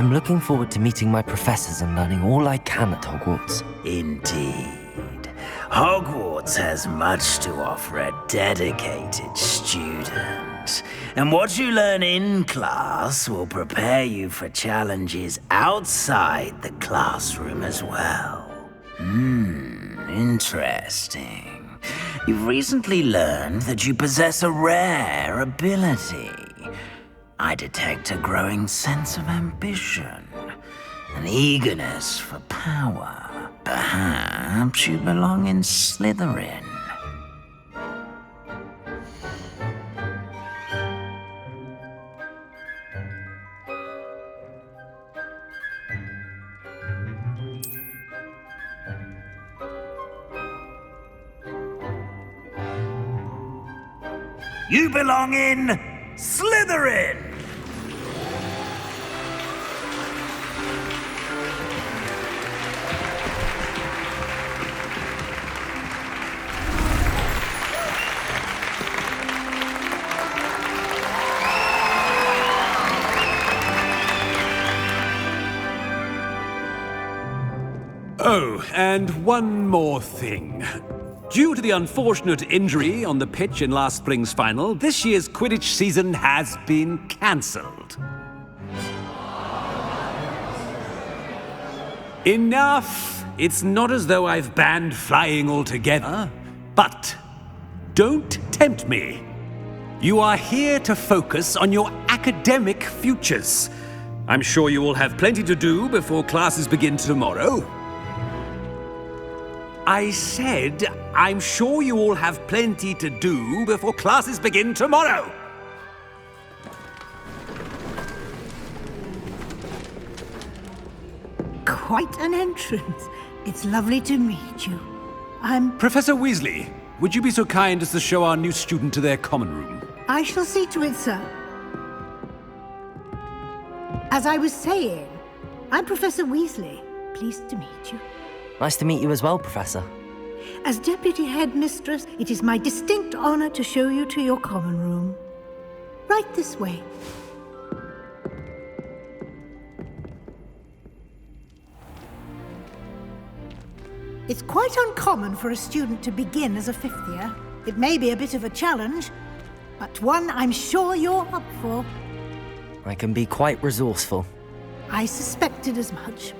I'm looking forward to meeting my professors and learning all I can at Hogwarts. Indeed. Hogwarts has much to offer a dedicated student. And what you learn in class will prepare you for challenges outside the classroom as well. Interesting. You've recently learned that you possess a rare ability. I detect a growing sense of ambition, an eagerness for power. Perhaps you belong in Slytherin. You belong in Slytherin! Oh, and one more thing. Due to the unfortunate injury on the pitch in last spring's final, this year's Quidditch season has been cancelled. Enough! It's not as though I've banned flying altogether, but don't tempt me. You are here to focus on your academic futures. I'm sure you will have plenty to do before classes begin tomorrow. I said, I'm sure you all have plenty to do before classes begin tomorrow. Quite an entrance. It's lovely to meet you. I'm... Professor Weasley, would you be so kind as to show our new student to their common room? I shall see to it, sir. As I was saying, I'm Professor Weasley. Pleased to meet you. Nice to meet you as well, Professor. As Deputy Headmistress, it is my distinct honor to show you to your common room. Right this way. It's quite uncommon for a student to begin as a fifth year. It may be a bit of a challenge, but one I'm sure you're up for. I can be quite resourceful. I suspected as much.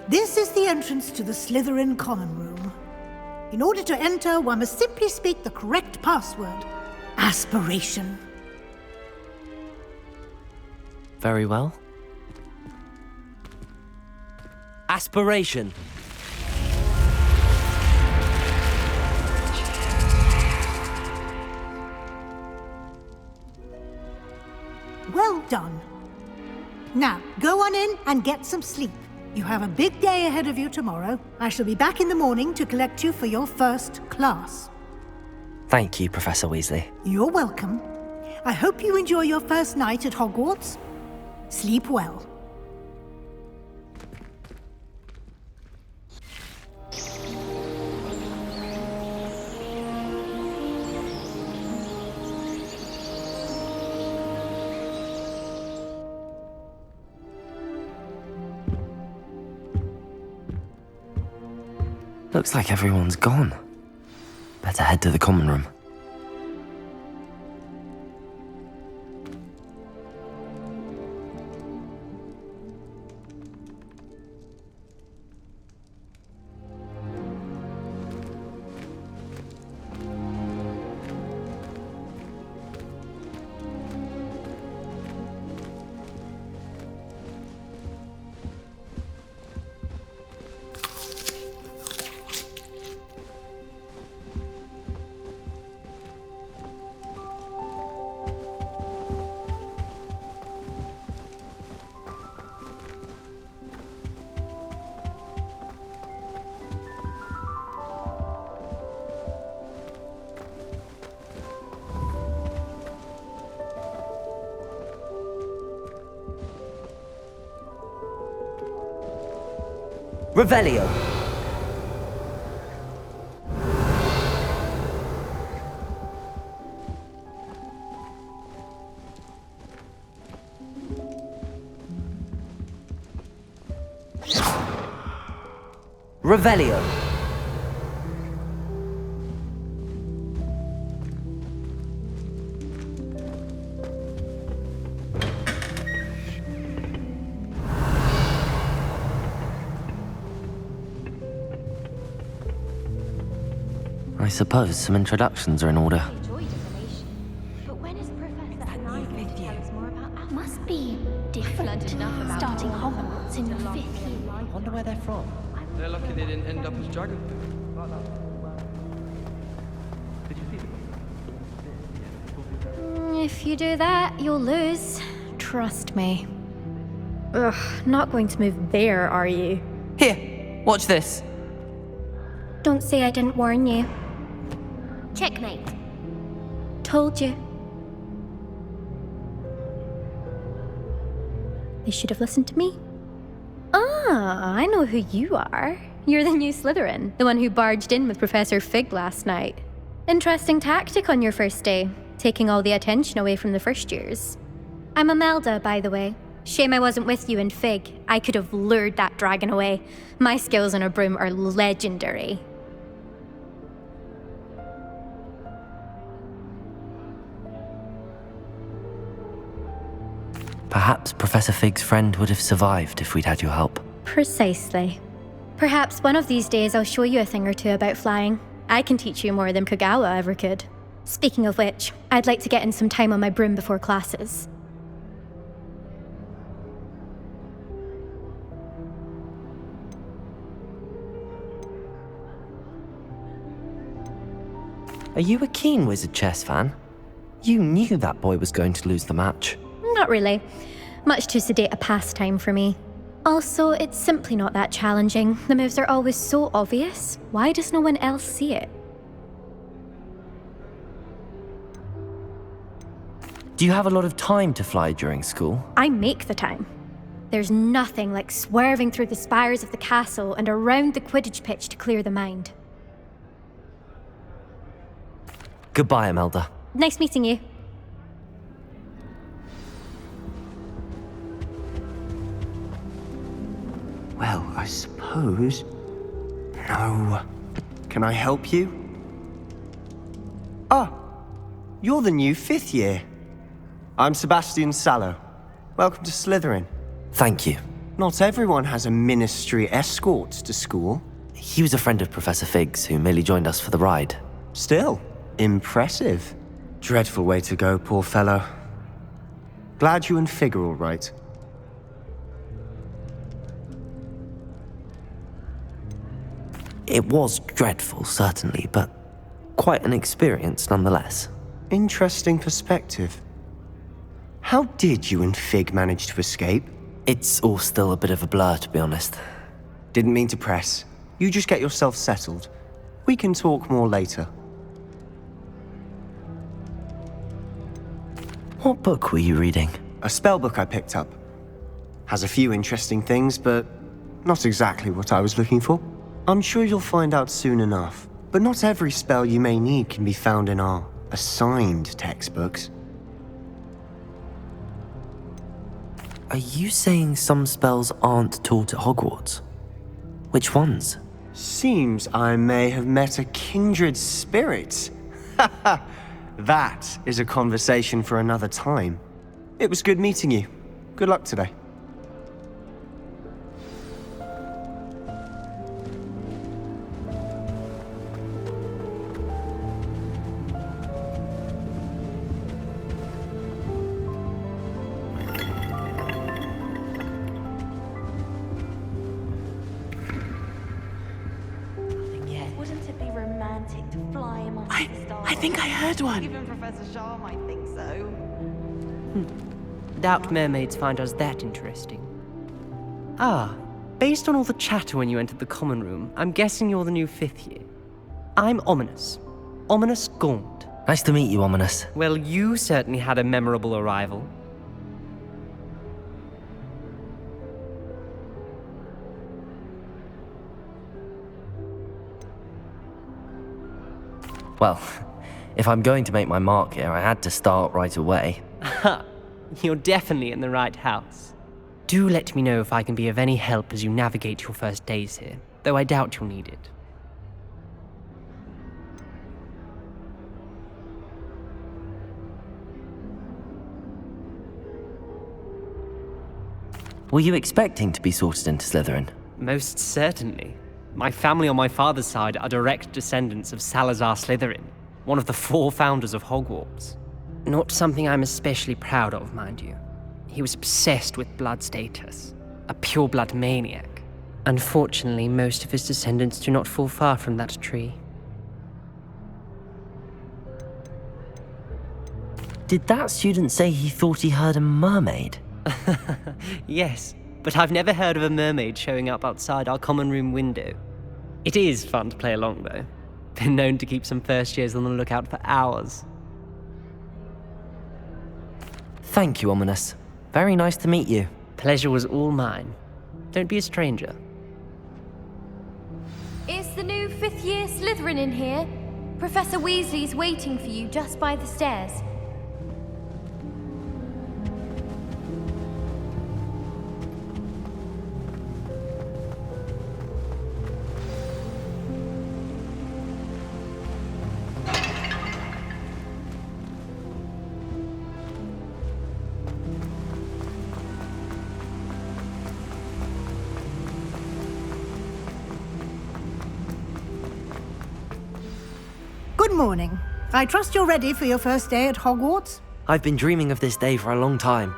This is the entrance to the Slytherin common room. In order to enter, one must simply speak the correct password. Aspiration. Very well. Aspiration. Well done. Now, go on in and get some sleep. You have a big day ahead of you tomorrow. I shall be back in the morning to collect you for your first class. Thank you, Professor Weasley. You're welcome. I hope you enjoy your first night at Hogwarts. Sleep well. Looks like everyone's gone. Better head to the common room. Revelio. Revelio. I suppose some introductions are in order. Must be different. Starting Hogwarts in your 5th year. I wonder where they're from. They're lucky they didn't end up as dragon. If you do that, you'll lose. Trust me. Ugh, not going to move there, are you? Here, watch this. Don't say I didn't warn you. Checkmate. Told you. They should have listened to me. Ah, I know who you are. You're the new Slytherin, the one who barged in with Professor Fig last night. Interesting tactic on your first day, taking all the attention away from the first years. I'm Imelda, by the way. Shame I wasn't with you in Fig. I could have lured that dragon away. My skills on a broom are legendary. Perhaps Professor Fig's friend would have survived if we'd had your help. Precisely. Perhaps one of these days I'll show you a thing or two about flying. I can teach you more than Kogawa ever could. Speaking of which, I'd like to get in some time on my broom before classes. Are you a keen Wizard chess fan? You knew that boy was going to lose the match. Not really. Much too sedate a pastime for me. Also, it's simply not that challenging. The moves are always so obvious. Why does no one else see it? Do you have a lot of time to fly during school? I make the time. There's nothing like swerving through the spires of the castle and around the Quidditch pitch to clear the mind. Goodbye, Imelda. Nice meeting you. Well, I suppose... No. Can I help you? Ah, you're the new 5th year. I'm Sebastian Sallow. Welcome to Slytherin. Thank you. Not everyone has a ministry escort to school. He was a friend of Professor Fig's who merely joined us for the ride. Still, impressive. Dreadful way to go, poor fellow. Glad you and Fig are all right. It was dreadful, certainly, but quite an experience nonetheless. Interesting perspective. How did you and Fig manage to escape? It's all still a bit of a blur, to be honest. Didn't mean to press. You just get yourself settled. We can talk more later. What book were you reading? A spell book I picked up. Has a few interesting things, but not exactly what I was looking for. I'm sure you'll find out soon enough. But not every spell you may need can be found in our assigned textbooks. Are you saying some spells aren't taught at Hogwarts? Which ones? Seems I may have met a kindred spirit. That is a conversation for another time. It was good meeting you. Good luck today. Wouldn't it be romantic to fly him off the star? I think I heard one. Even Professor Shaw might think so. Doubt mermaids find us that interesting. Ah, based on all the chatter when you entered the common room, I'm guessing you're the new 5th year. I'm Ominous. Ominous Gaunt. Nice to meet you, Ominous. Well, you certainly had a memorable arrival. Well, if I'm going to make my mark here, I had to start right away. Ha! You're definitely in the right house. Do let me know if I can be of any help as you navigate your first days here. though I doubt you'll need it. Were you expecting to be sorted into Slytherin? Most certainly. My family on my father's side are direct descendants of Salazar Slytherin, one of the 4 founders of Hogwarts. Not something I'm especially proud of, mind you. He was obsessed with blood status, a pure-blood maniac. Unfortunately, most of his descendants do not fall far from that tree. Did that student say he thought he heard a mermaid? Yes, but I've never heard of a mermaid showing up outside our common room window. It is fun to play along, though. Been known to keep some first years on the lookout for hours. Thank you, Ominous. Very nice to meet you. Pleasure was all mine. Don't be a stranger. Is the new 5th year Slytherin in here? Professor Weasley's waiting for you just by the stairs. Good morning. I trust you're ready for your first day at Hogwarts? I've been dreaming of this day for a long time.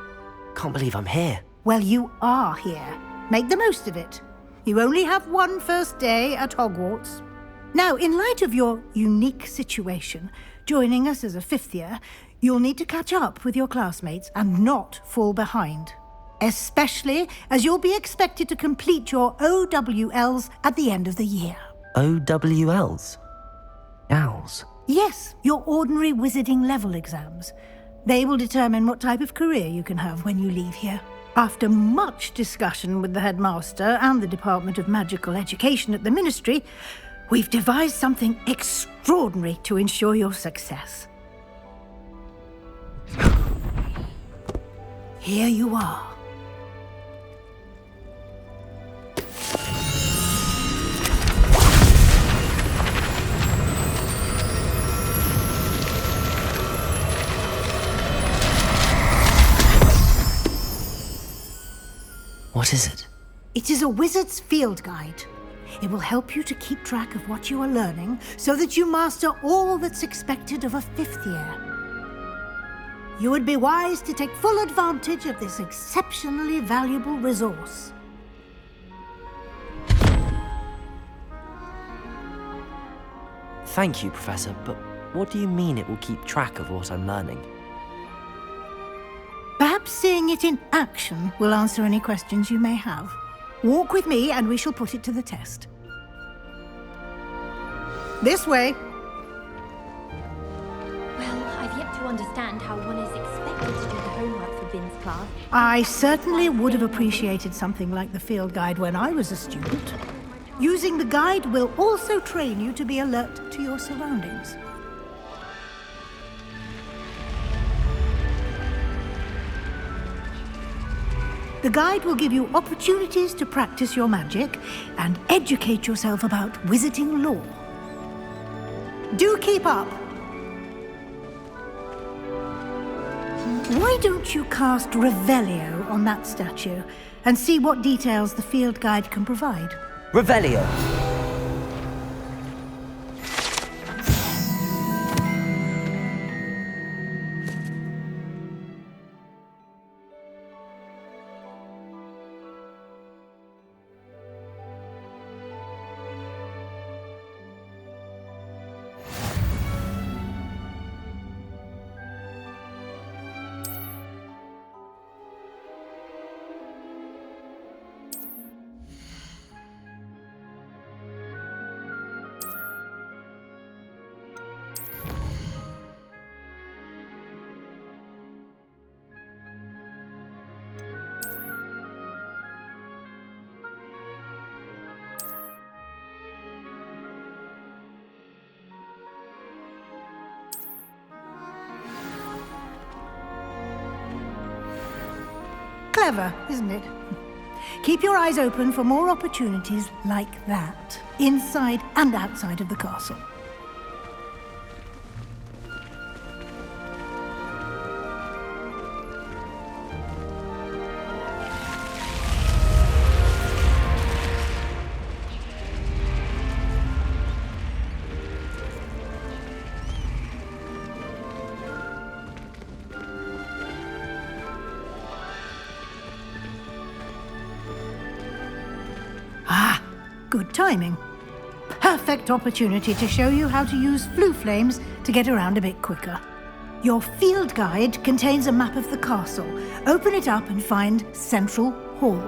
Can't believe I'm here. Well, you are here. Make the most of it. You only have one first day at Hogwarts. Now, in light of your unique situation, joining us as a 5th year, you'll need to catch up with your classmates and not fall behind. Especially as you'll be expected to complete your OWLs at the end of the year. OWLs? Owls? Yes, your ordinary wizarding level exams. They will determine what type of career you can have when you leave here. After much discussion with the headmaster and the Department of Magical Education at the Ministry, we've devised something extraordinary to ensure your success. Here you are. What is it? It is a wizard's field guide. It will help you to keep track of what you are learning so that you master all that's expected of a 5th year. You would be wise to take full advantage of this exceptionally valuable resource. Thank you, Professor, but what do you mean it will keep track of what I'm learning? Perhaps seeing it in action will answer any questions you may have. Walk with me and we shall put it to the test. This way. Well, I've yet to understand how one is expected to do the homework for Vin's class. I certainly would have appreciated something like the field guide when I was a student. Using the guide will also train you to be alert to your surroundings. The guide will give you opportunities to practice your magic and educate yourself about wizarding lore. Do keep up! Why don't you cast Revelio on that statue and see what details the field guide can provide? Revelio! Clever, isn't it? Keep your eyes open for more opportunities like that, inside and outside of the castle. Good timing. Perfect opportunity to show you how to use flue flames to get around a bit quicker. Your field guide contains a map of the castle. Open it up and find Central Hall.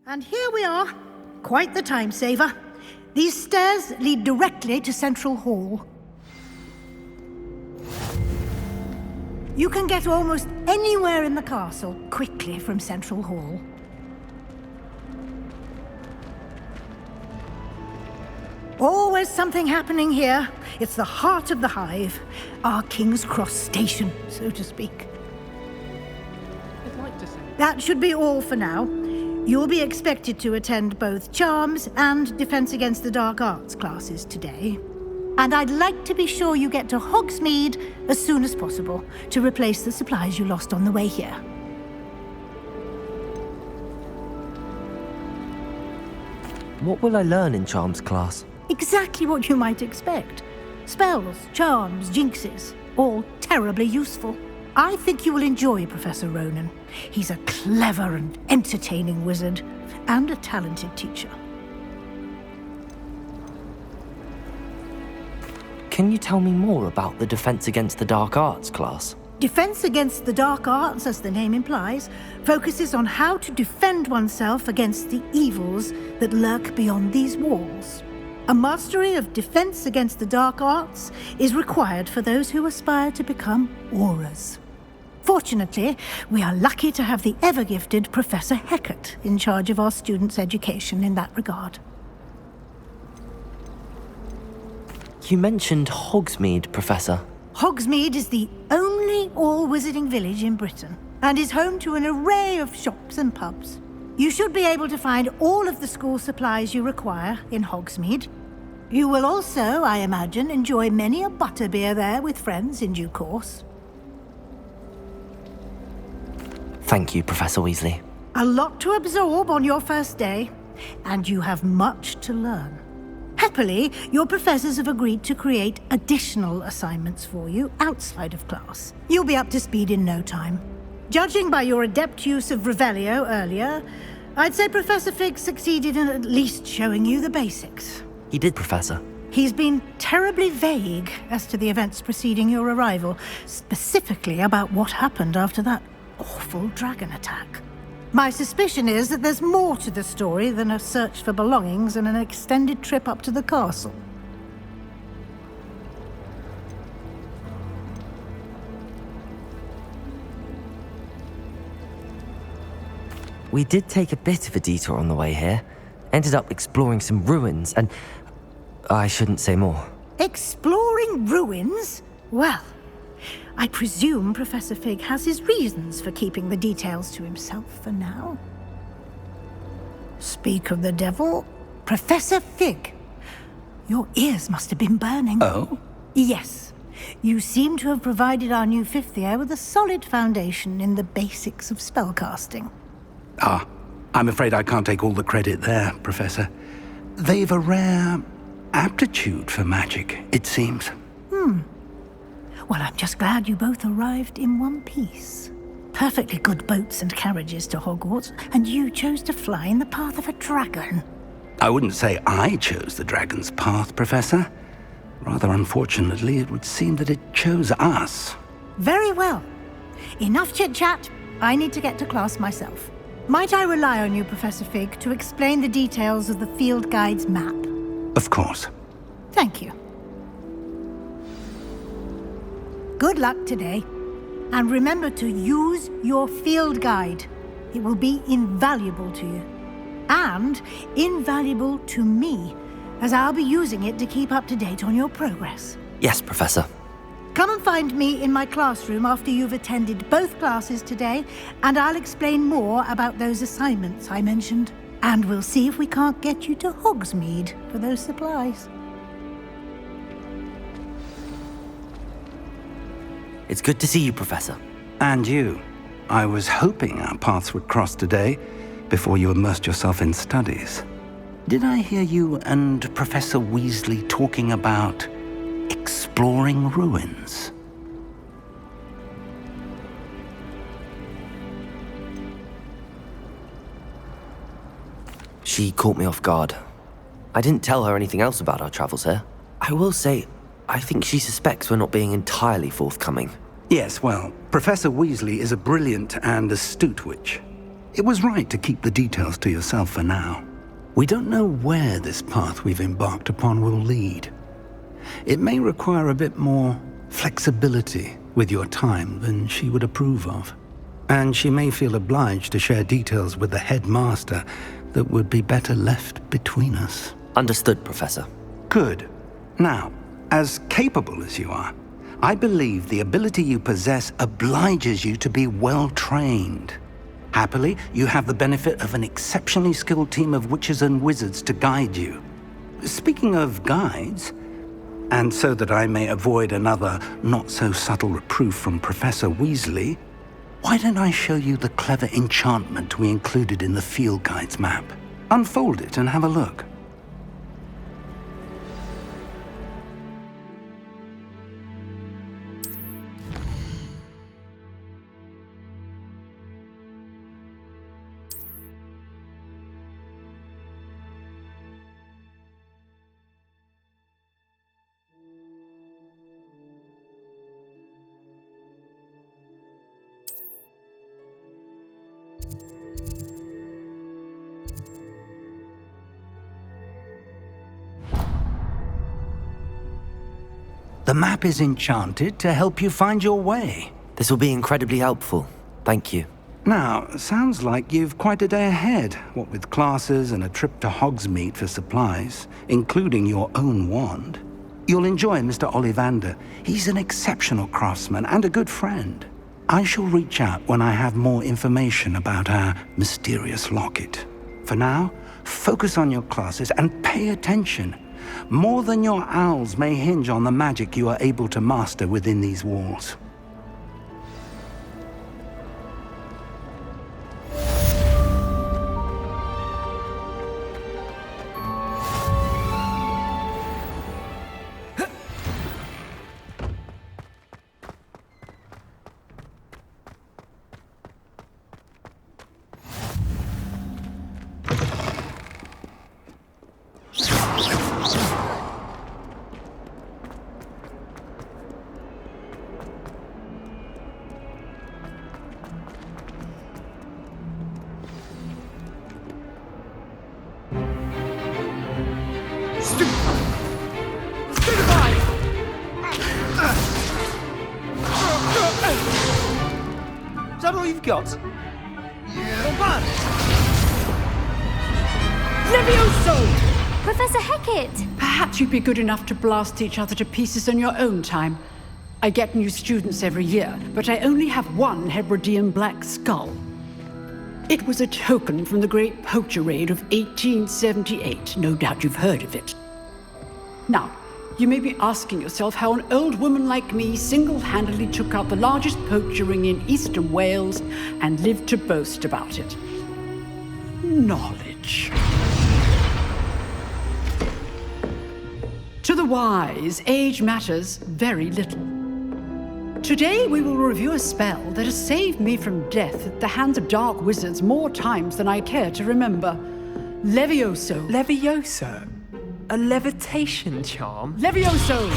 And here we are. Quite the time saver. These stairs lead directly to Central Hall. You can get almost anywhere in the castle quickly from Central Hall. Always something happening here. It's the heart of the hive. Our King's Cross station, so to speak. I'd like to say. That should be all for now. You'll be expected to attend both Charms and Defense Against the Dark Arts classes today. And I'd like to be sure you get to Hogsmeade as soon as possible to replace the supplies you lost on the way here. What will I learn in Charms class? Exactly what you might expect. Spells, charms, jinxes, all terribly useful. I think you will enjoy Professor Ronan. He's a clever and entertaining wizard, and a talented teacher. Can you tell me more about the Defense Against the Dark Arts class? Defense Against the Dark Arts, as the name implies, focuses on how to defend oneself against the evils that lurk beyond these walls. A mastery of Defense Against the Dark Arts is required for those who aspire to become auras. Fortunately, we are lucky to have the ever-gifted Professor Hecat in charge of our students' education in that regard. You mentioned Hogsmeade, Professor. Hogsmeade is the only all-wizarding village in Britain, and is home to an array of shops and pubs. You should be able to find all of the school supplies you require in Hogsmeade. You will also, I imagine, enjoy many a butterbeer there with friends in due course. Thank you, Professor Weasley. A lot to absorb on your first day, and you have much to learn. Happily, your professors have agreed to create additional assignments for you outside of class. You'll be up to speed in no time. Judging by your adept use of Revelio earlier, I'd say Professor Fig succeeded in at least showing you the basics. He did, Professor. He's been terribly vague as to the events preceding your arrival, specifically about what happened after that awful dragon attack. My suspicion is that there's more to the story than a search for belongings and an extended trip up to the castle. We did take a bit of a detour on the way here. Ended up exploring some ruins, and I shouldn't say more. Exploring ruins? Well, I presume Professor Fig has his reasons for keeping the details to himself for now. Speak of the devil, Professor Fig. Your ears must have been burning. Oh? Yes. You seem to have provided our new fifth year with a solid foundation in the basics of spellcasting. Ah, I'm afraid I can't take all the credit there, Professor. They've a rare aptitude for magic, it seems. Well, I'm just glad you both arrived in one piece. Perfectly good boats and carriages to Hogwarts, and you chose to fly in the path of a dragon. I wouldn't say I chose the dragon's path, Professor. Rather unfortunately, it would seem that it chose us. Very well. Enough chit-chat. I need to get to class myself. Might I rely on you, Professor Fig, to explain the details of the field guide's map? Of course. Thank you. Good luck today. And remember to use your field guide. It will be invaluable to you. And invaluable to me, as I'll be using it to keep up to date on your progress. Yes, Professor. Come and find me in my classroom after you've attended both classes today, and I'll explain more about those assignments I mentioned. And we'll see if we can't get you to Hogsmeade for those supplies. It's good to see you, Professor. And you. I was hoping our paths would cross today, before you immersed yourself in studies. Did I hear you and Professor Weasley talking about exploring ruins? She caught me off guard. I didn't tell her anything else about our travels here. I will say, I think she suspects we're not being entirely forthcoming. Yes, well, Professor Weasley is a brilliant and astute witch. It was right to keep the details to yourself for now. We don't know where this path we've embarked upon will lead. It may require a bit more flexibility with your time than she would approve of. And she may feel obliged to share details with the headmaster that would be better left between us. Understood, Professor. Good. Now, as capable as you are, I believe the ability you possess obliges you to be well trained. Happily, you have the benefit of an exceptionally skilled team of witches and wizards to guide you. Speaking of guides, and so that I may avoid another not-so-subtle reproof from Professor Weasley, why don't I show you the clever enchantment we included in the field guide's map? Unfold it and have a look. The map is enchanted to help you find your way. This will be incredibly helpful. Thank you. Now, sounds like you've quite a day ahead, what with classes and a trip to Hogsmeade for supplies, including your own wand. You'll enjoy Mr. Ollivander. He's an exceptional craftsman and a good friend. I shall reach out when I have more information about our mysterious locket. For now, focus on your classes and pay attention. More than your owls may hinge on the magic you are able to master within these walls. Is that all you've got? Levioso! Professor Hecat! Perhaps you'd be good enough to blast each other to pieces in your own time. I get new students every year, but I only have one Hebridean black skull. It was a token from the Great Poacher Raid of 1878. No doubt you've heard of it. Now, you may be asking yourself how an old woman like me single-handedly took out the largest poacher ring in eastern Wales and lived to boast about it. knowledge. To the wise, age matters very little. Today we will review a spell that has saved me from death at the hands of dark wizards more times than I care to remember. Levioso. Levioso? A levitation charm? Levioso!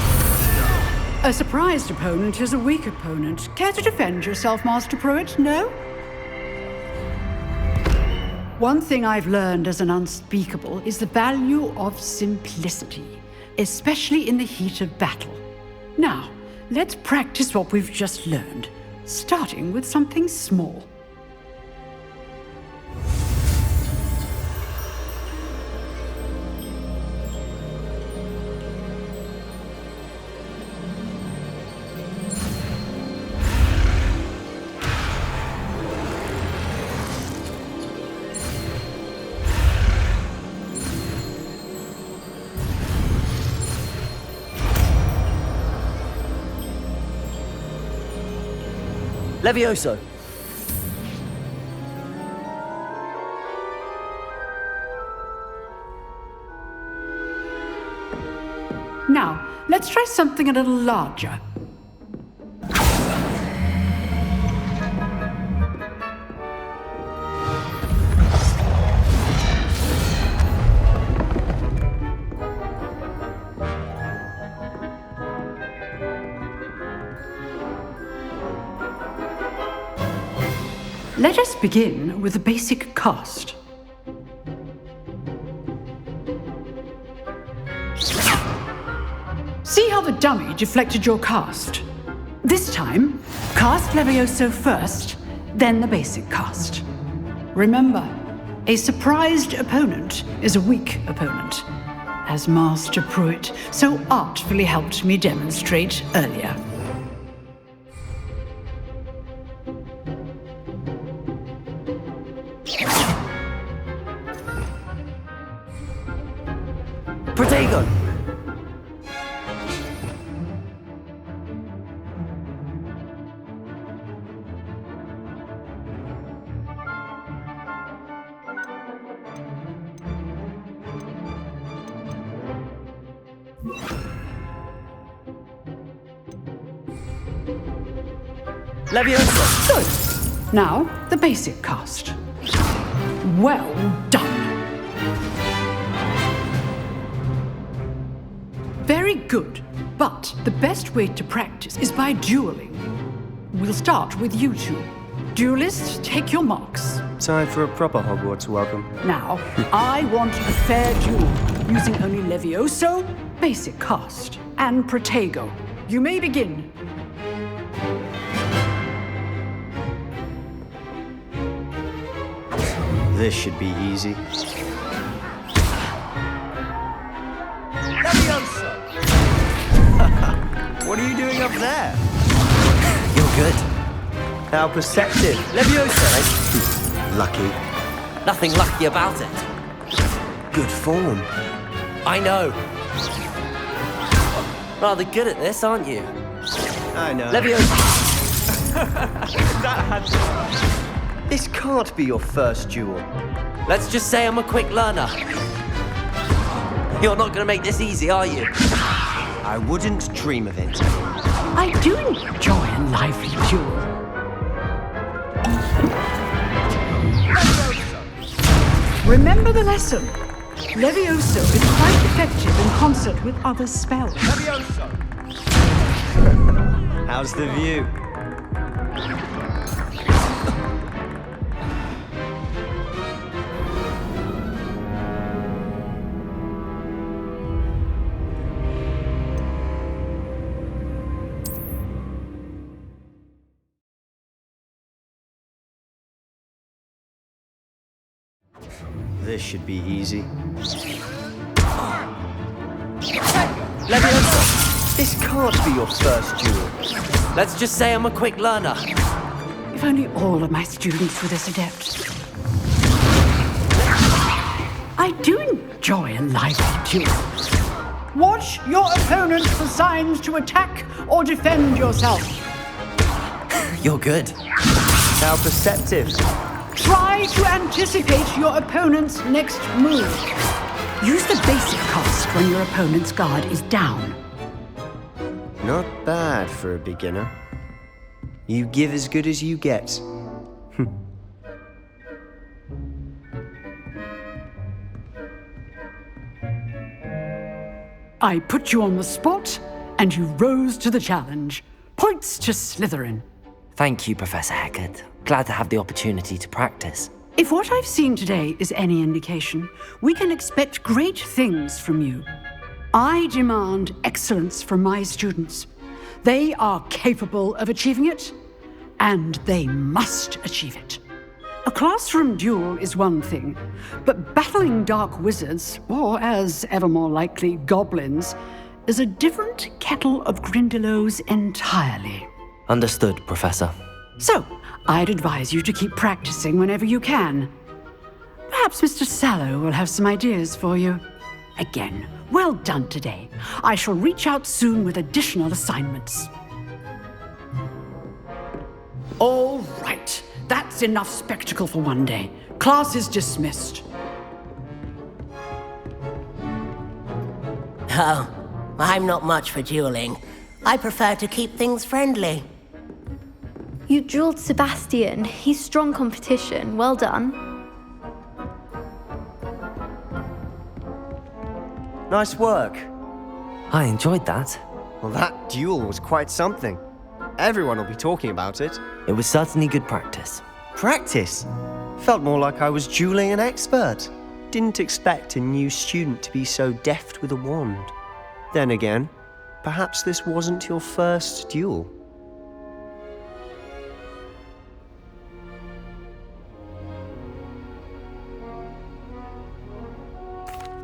A surprised opponent is a weak opponent. Care to defend yourself, Master Pruitt? No? One thing I've learned as an unspeakable is the value of simplicity, especially in the heat of battle. Now, let's practice what we've just learned, starting with something small. Levioso! Now, let's try something a little larger. Let us begin with the basic cast. See how the dummy deflected your cast? This time, cast Levioso first, then the basic cast. Remember, a surprised opponent is a weak opponent, as Master Pruitt so artfully helped me demonstrate earlier. Protego! Levioso! Good. Now, the basic cast. Well done. Very good, but the best way to practice is by dueling. We'll start with you two. Duelists, take your marks. Time for a proper Hogwarts welcome. Now, I want a fair duel, using only Levioso, basic cast, and Protego. You may begin. This should be easy. What are you doing up there? You're good. How perceptive. Levioso! Lucky. Nothing lucky about it. Good form. I know. Rather good at this, aren't you? I know. Levioso! This can't be your first duel. Let's just say I'm a quick learner. You're not gonna make this easy, are you? I wouldn't dream of it. I do enjoy a lively duel. Remember the lesson. Levioso is quite effective in concert with other spells. Levioso! How's the view? This should be easy. Levioso! This can't be your first duel. Let's just say I'm a quick learner. If only all of my students were this adept. I do enjoy a lively duel. Watch your opponent for signs to attack or defend yourself. You're good. How perceptive. Try Try to anticipate your opponent's next move. Use the basic cast when your opponent's guard is down. Not bad for a beginner. You give as good as you get. I put you on the spot, and you rose to the challenge. Points to Slytherin. Thank you, Professor Hecat. Glad to have the opportunity to practice. If what I've seen today is any indication, we can expect great things from you. I demand excellence from my students. They are capable of achieving it, and they must achieve it. A classroom duel is one thing, but battling dark wizards, or as ever more likely, goblins, is a different kettle of Grindylows entirely. Understood, Professor. So, I'd advise you to keep practicing whenever you can. Perhaps Mr. Sallow will have some ideas for you. Again, well done today. I shall reach out soon with additional assignments. All right. That's enough spectacle for one day. Class is dismissed. Oh, I'm not much for dueling. I prefer to keep things friendly. You dueled Sebastian. He's strong competition. Well done. Nice work. I enjoyed that. Well, that duel was quite something. Everyone will be talking about it. It was certainly good practice. Practice? Felt more like I was dueling an expert. Didn't expect a new student to be so deft with a wand. Then again, perhaps this wasn't your first duel.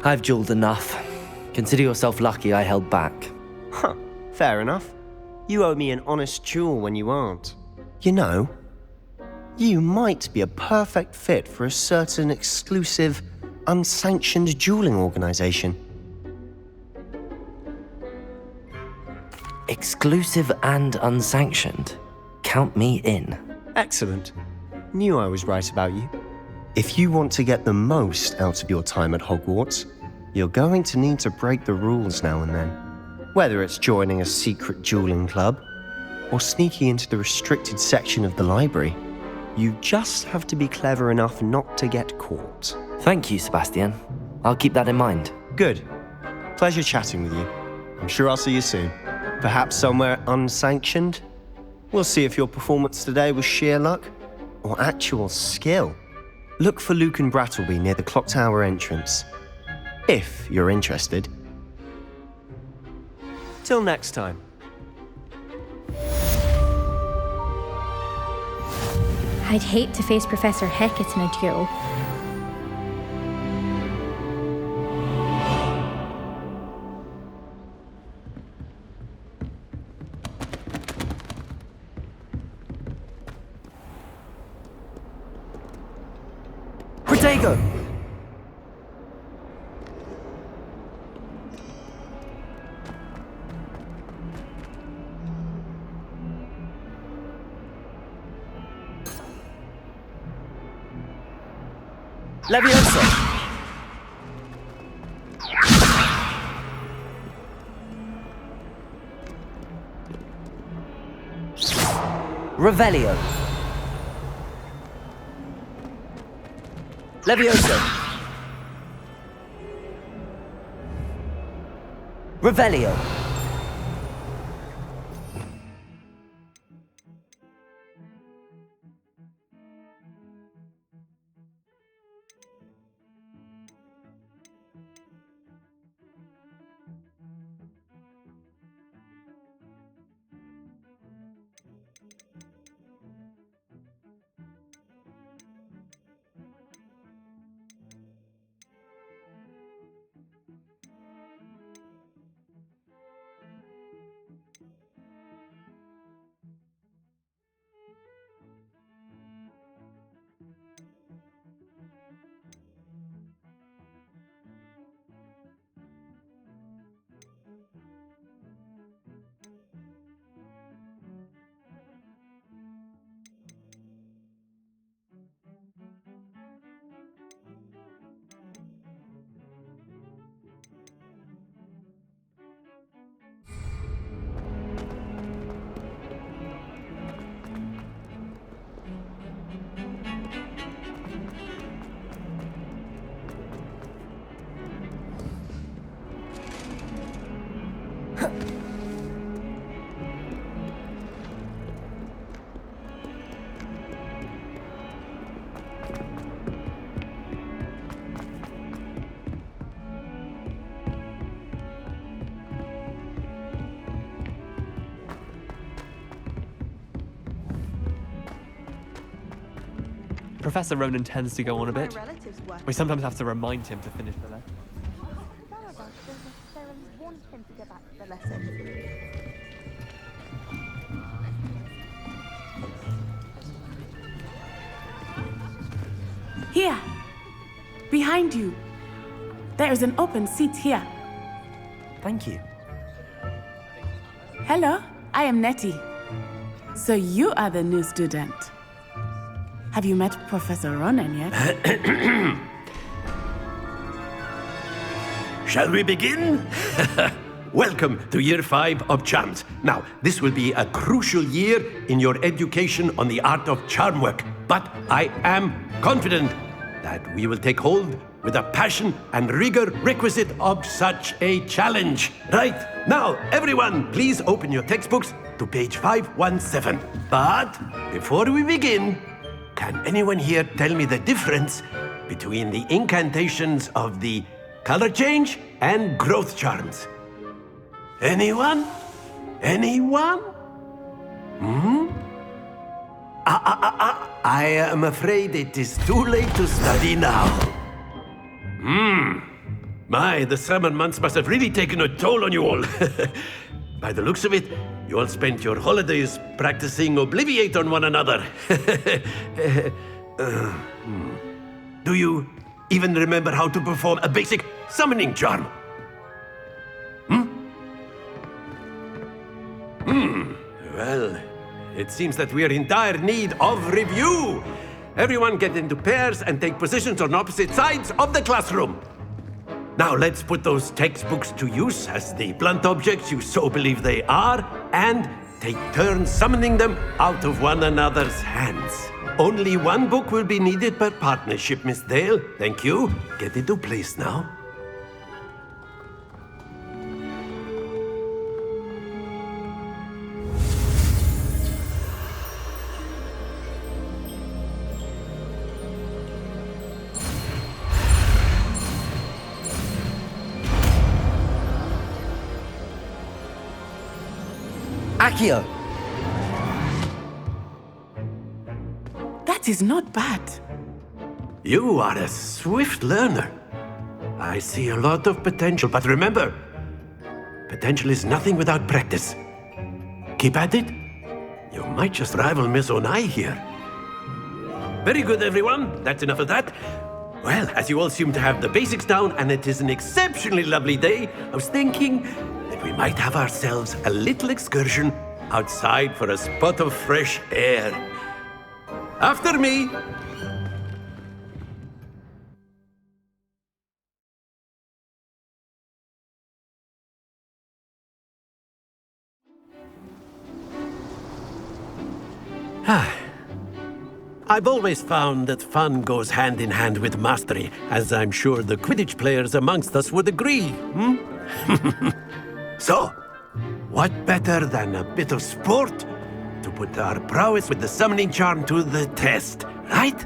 I've dueled enough. Consider yourself lucky I held back. Huh, fair enough. You owe me an honest duel when you aren't. You know, you might be a perfect fit for a certain exclusive, unsanctioned dueling organization. Exclusive and unsanctioned. Count me in. Excellent. Knew I was right about you. If you want to get the most out of your time at Hogwarts, you're going to need to break the rules now and then. Whether it's joining a secret dueling club or sneaking into the restricted section of the library, you just have to be clever enough not to get caught. Thank you, Sebastian. I'll keep that in mind. Good. Pleasure chatting with you. I'm sure I'll see you soon. Perhaps somewhere unsanctioned? We'll see if your performance today was sheer luck or actual skill. Look for Luke and Brattleby near the clock tower entrance, if you're interested. Till next time. I'd hate to face Professor Hecat in a duel. Protego! Leviosa! Revelio! Leviosa! Revelio! Professor Ronan tends to go on a bit. We sometimes have to remind him to finish the lesson. Here, behind you. There is an open seat here. Thank you. Hello, I am Nettie. So you are the new student. Have you met Professor Ronan yet? Shall we begin? Welcome to Year 5 of Charms. Now, this will be a crucial year in your education on the art of charm work, but I am confident that we will take hold with the passion and rigor requisite of such a challenge. Right, now, everyone, please open your textbooks to page 517. But before we begin, can anyone here tell me the difference between the incantations of the color change and growth charms? Anyone? Anyone? I am afraid it is too late to study now. My, the summer months must have really taken a toll on you all. By the looks of it, you all spent your holidays practicing Obliviate on one another. Do you even remember how to perform a basic summoning charm? Well, it seems that we are in dire need of review. Everyone get into pairs and take positions on opposite sides of the classroom. Now let's put those textbooks to use as the blunt objects you so believe they are, and take turns summoning them out of one another's hands. Only one book will be needed per partnership, Miss Dale. Thank you. Get into place now. Accio! That is not bad. You are a swift learner. I see a lot of potential, but remember, potential is nothing without practice. Keep at it. You might just rival Miss Onai here. Very good, everyone. That's enough of that. Well, as you all seem to have the basics down, and it is an exceptionally lovely day, I was thinking that we might have ourselves a little excursion outside for a spot of fresh air. After me. I've always found that fun goes hand in hand with mastery, as I'm sure the Quidditch players amongst us would agree. So, what better than a bit of sport to put our prowess with the summoning charm to the test, right?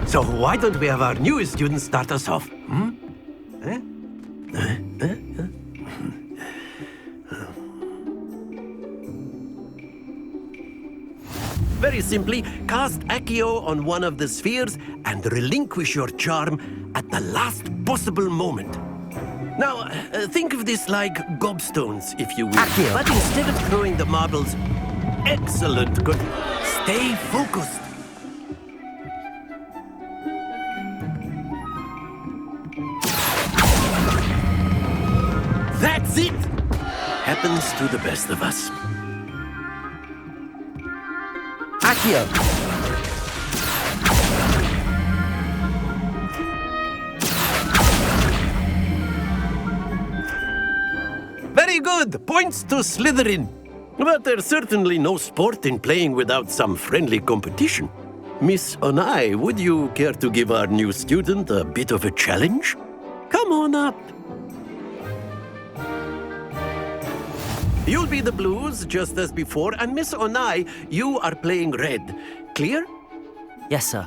So why don't we have our newest student start us off? Very simply, cast Accio on one of the spheres and relinquish your charm at the last possible moment. Now, think of this like gobstones, if you will. Accio. But instead of throwing the marbles, excellent, good. Stay focused. That's it! Happens to the best of us. Accio! Very good! Points to Slytherin. But there's certainly no sport in playing without some friendly competition. Miss Onai, would you care to give our new student a bit of a challenge? Come on up. You'll be the blues, just as before, and Miss Onai, you are playing red. Clear? Yes, sir.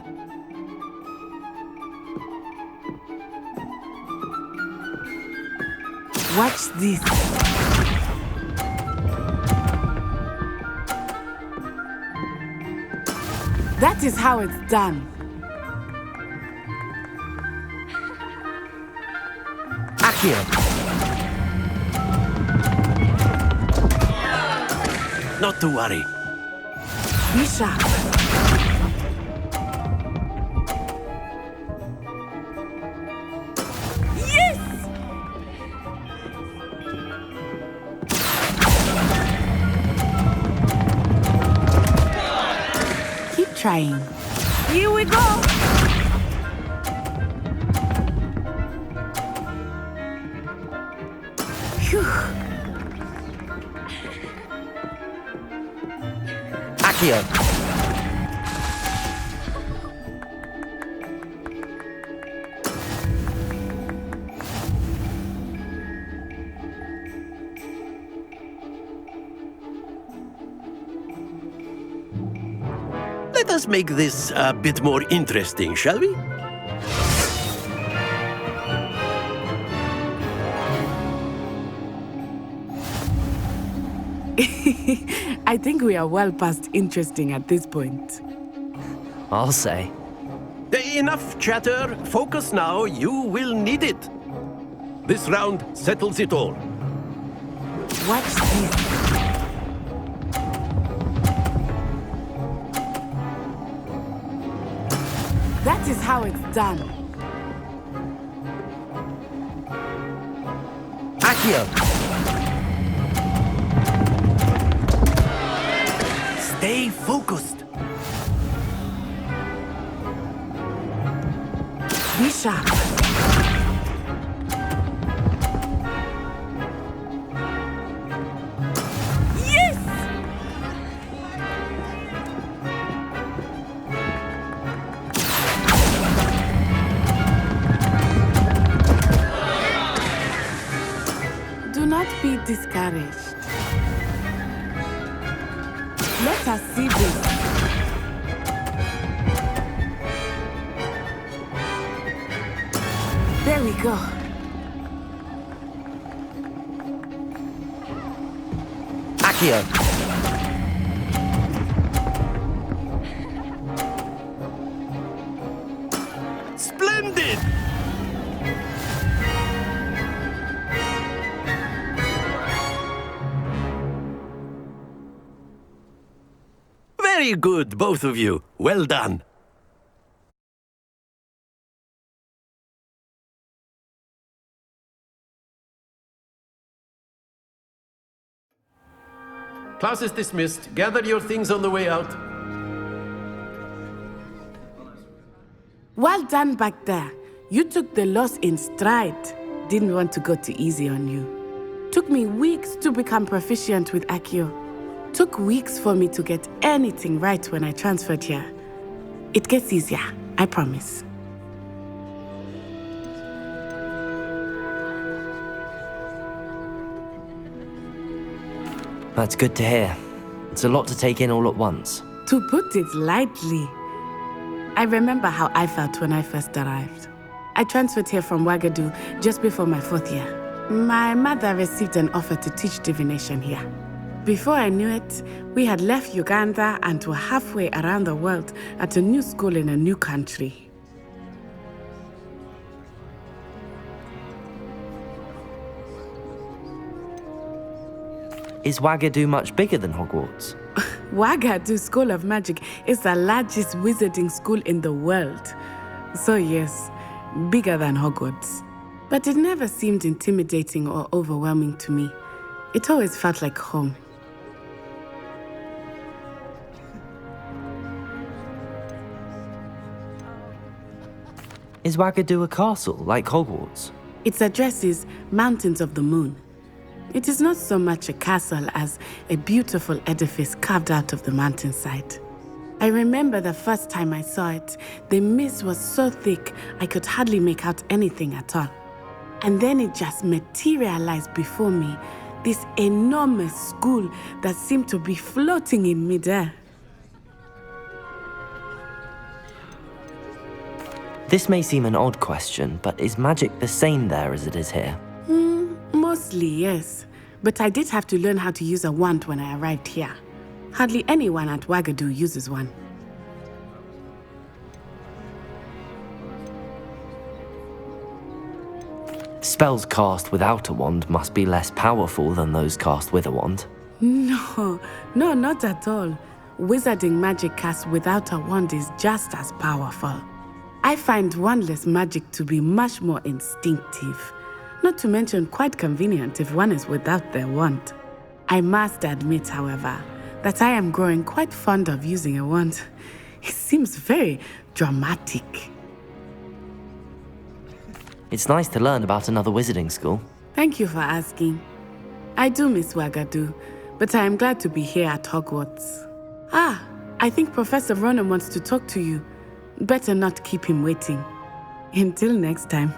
Watch this. That is how it's done. Accio! Not to worry. Be sharp. Yes! Keep trying. Here we go! Phew. Accio! Let us make this a bit more interesting, shall we? I think we are well past interesting at this point. I'll say. Enough chatter. Focus now. You will need it. This round settles it all. Watch this. That is how it's done. Accio! Stay focused. Be sharp. Yes! Do not be discouraged. Let us see this. There we go. Accio! Splendid! Very good, both of you. Well done. Class is dismissed. Gather your things on the way out. Well done back there. You took the loss in stride. Didn't want to go too easy on you. Took me weeks to become proficient with Accio. Took weeks for me to get anything right when I transferred here. It gets easier, I promise. That's good to hear. It's a lot to take in all at once. To put it lightly, I remember how I felt when I first arrived. I transferred here from Wagadu just before my 4th year. My mother received an offer to teach divination here. Before I knew it, we had left Uganda and were halfway around the world at a new school in a new country. Is Wagadu much bigger than Hogwarts? Wagadu School of Magic is the largest wizarding school in the world. So yes, bigger than Hogwarts. But it never seemed intimidating or overwhelming to me. It always felt like home. Is Wagadu a castle, like Hogwarts? Its address is Mountains of the Moon. It is not so much a castle as a beautiful edifice carved out of the mountainside. I remember the first time I saw it, the mist was so thick I could hardly make out anything at all. And then it just materialized before me, this enormous school that seemed to be floating in midair. This may seem an odd question, but is magic the same there as it is here? Most Mostly, yes. But I did have to learn how to use a wand when I arrived here. Hardly anyone at Wagadu uses one. Spells cast without a wand must be less powerful than those cast with a wand. No, not at all. Wizarding magic cast without a wand is just as powerful. I find wandless magic to be much more instinctive. Not to mention quite convenient if one is without their wand. I must admit, however, that I am growing quite fond of using a wand. It seems very dramatic. It's nice to learn about another wizarding school. Thank you for asking. I do miss Wagadu, but I am glad to be here at Hogwarts. Ah, I think Professor Ronan wants to talk to you. Better not keep him waiting. Until next time.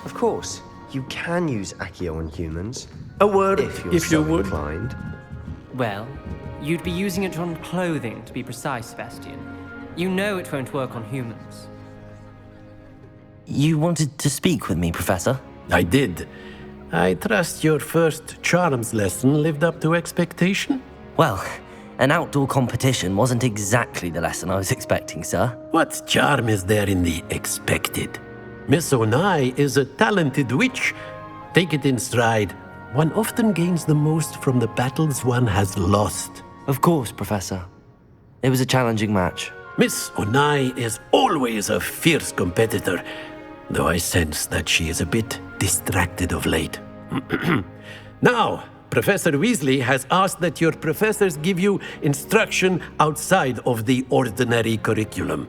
Of course, you can use Accio on humans. A word, if you're if so you would. inclined. Well, you'd be using it on clothing, to be precise, Sebastian. You know it won't work on humans. You wanted to speak with me, Professor? I did. I trust your first charms lesson lived up to expectation? Well, an outdoor competition wasn't exactly the lesson I was expecting, sir. What charm is there in the expected? Miss Onai is a talented witch. Take it in stride. One often gains the most from the battles one has lost. Of course, Professor. It was a challenging match. Miss Onai is always a fierce competitor, though I sense that she is a bit distracted of late. Now, Professor Weasley has asked that your professors give you instruction outside of the ordinary curriculum.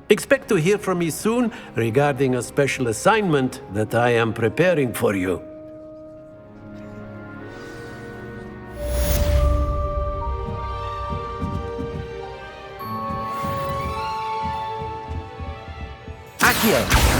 Expect to hear from me soon regarding a special assignment that I am preparing for you. Accio!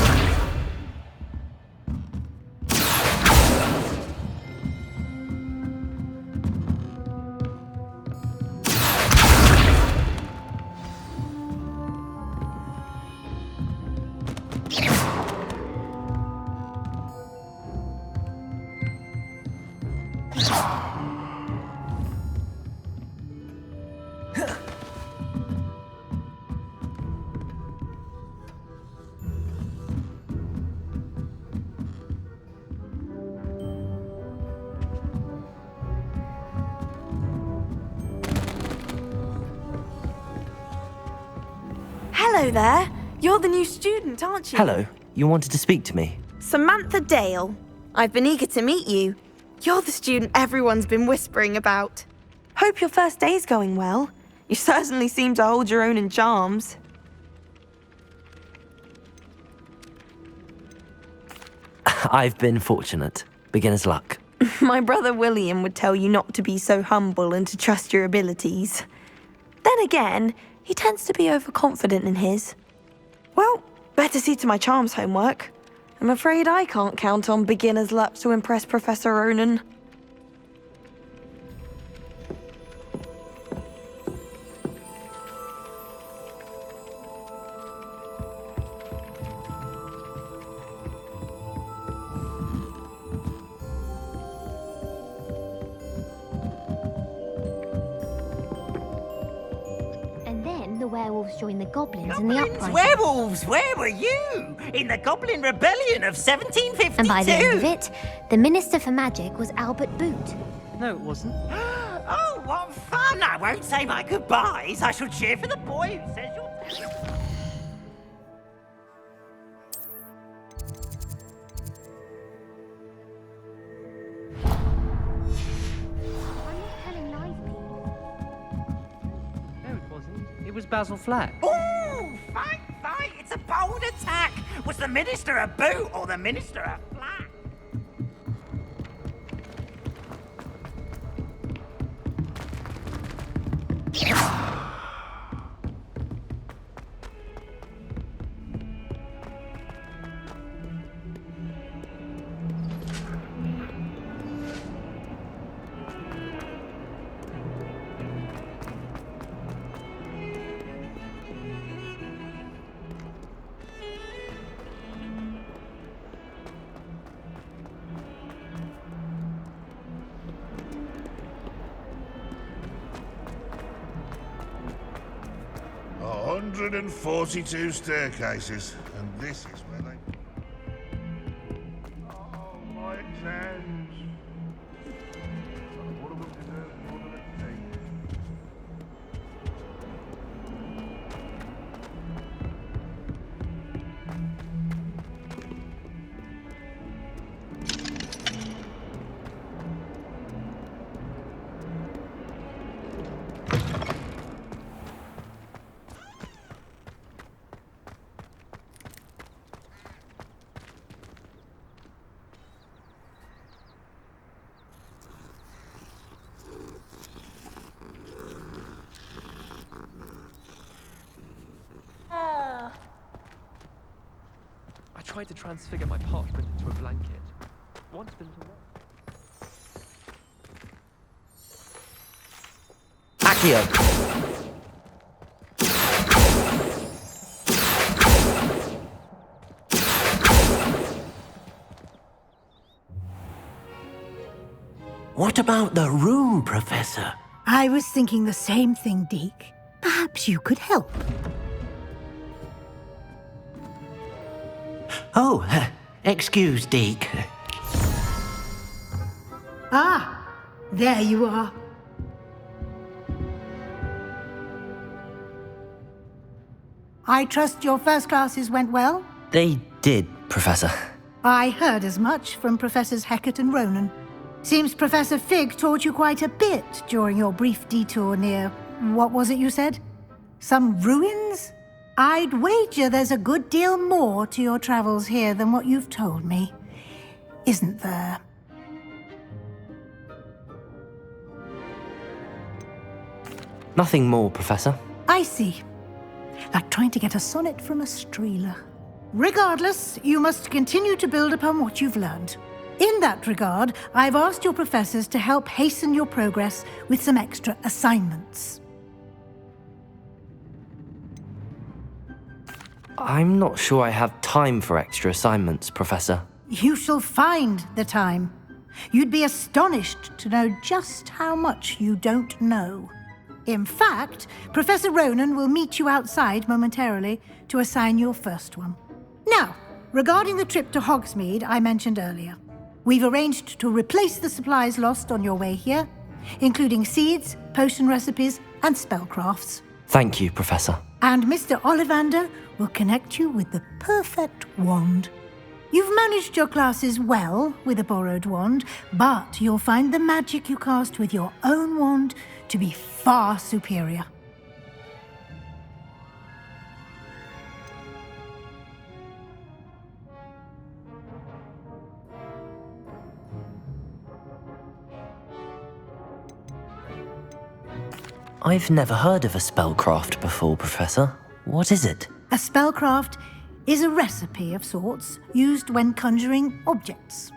Hello there. You're the new student, aren't you? Hello. You wanted to speak to me? Samantha Dale. I've been eager to meet you. You're the student everyone's been whispering about. Hope your first day's going well. You certainly seem to hold your own in charms. I've been fortunate. Beginner's luck. My brother William would tell you not to be so humble and to trust your abilities. Then again, he tends to be overconfident in his. Well, better see to my charms homework. I'm afraid I can't count on beginner's luck to impress Professor Ronan. The werewolves joined the goblins in the uprising. Werewolves, where were you? In the Goblin Rebellion of 1752. And by the end of it, the Minister for Magic was Albert Boot. No, it wasn't. Oh, what fun! I won't say my goodbyes. I shall cheer for the boy who says you're... It was Basil Flack. Ooh, fight! It's a bold attack! Was the Minister a boot or the Minister a flack? 142 staircases, and this is where they... Oh, my exams! What am I to do? What am I to take? I tried to transfigure my parchment into a blanket. Once been to work. Accio! What about the room, Professor? I was thinking the same thing, Deke. Perhaps you could help. Oh, excuse, Deke. Ah, there you are. I trust your first classes went well? They did, Professor. I heard as much from Professors Hecat and Ronan. Seems Professor Fig taught you quite a bit during your brief detour near... what was it you said? Some ruins? I'd wager there's a good deal more to your travels here than what you've told me. Isn't there? Nothing more, Professor. I see. Like trying to get a sonnet from a streeler. Regardless, you must continue to build upon what you've learned. In that regard, I've asked your professors to help hasten your progress with some extra assignments. I'm not sure I have time for extra assignments, Professor. You shall find the time. You'd be astonished to know just how much you don't know. In fact, Professor Ronan will meet you outside momentarily to assign your first one. Now, regarding the trip to Hogsmeade I mentioned earlier, we've arranged to replace the supplies lost on your way here, including seeds, potion recipes, and spellcrafts. Thank you, Professor. And Mr. Ollivander will connect you with the perfect wand. You've managed your classes well with a borrowed wand, but you'll find the magic you cast with your own wand to be far superior. I've never heard of a spellcraft before, Professor. What is it? A spellcraft is a recipe of sorts used when conjuring objects.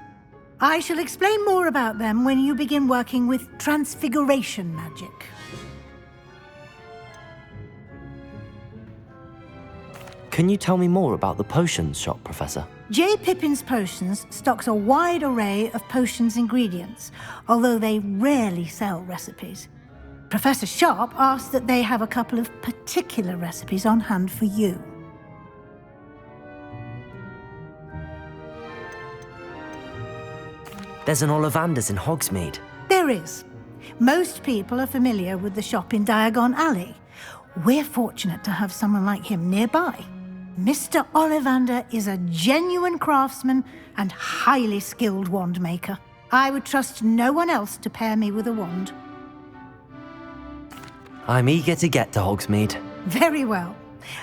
I shall explain more about them when you begin working with transfiguration magic. Can you tell me more about the potions shop, Professor? J. Pippin's Potions stocks a wide array of potions ingredients, although they rarely sell recipes. Professor Sharp asked that they have a couple of particular recipes on hand for you. There's an Ollivander's in Hogsmeade. There is. Most people are familiar with the shop in Diagon Alley. We're fortunate to have someone like him nearby. Mr. Ollivander is a genuine craftsman and highly skilled wand maker. I would trust no one else to pair me with a wand. I'm eager to get to Hogsmeade. Very well.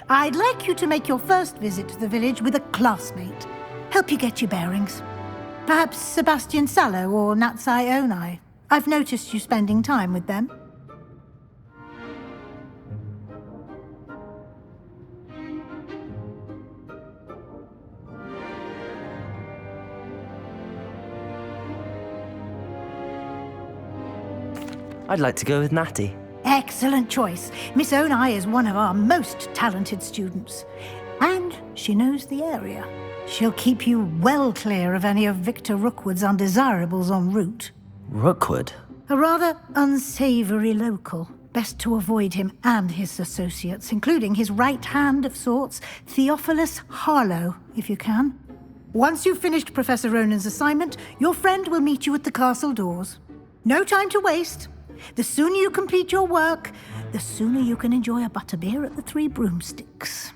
I'd like you to make your first visit to the village with a classmate. Help you get your bearings. Perhaps Sebastian Sallow or Natsai Onai. I've noticed you spending time with them. I'd like to go with Natty. Excellent choice. Miss Onai is one of our most talented students. And she knows the area. She'll keep you well clear of any of Victor Rookwood's undesirables en route. Rookwood? A rather unsavory local. Best to avoid him and his associates, including his right hand of sorts, Theophilus Harlow, if you can. Once you've finished Professor Ronan's assignment, your friend will meet you at the castle doors. No time to waste. The sooner you complete your work, the sooner you can enjoy a butterbeer at the Three Broomsticks.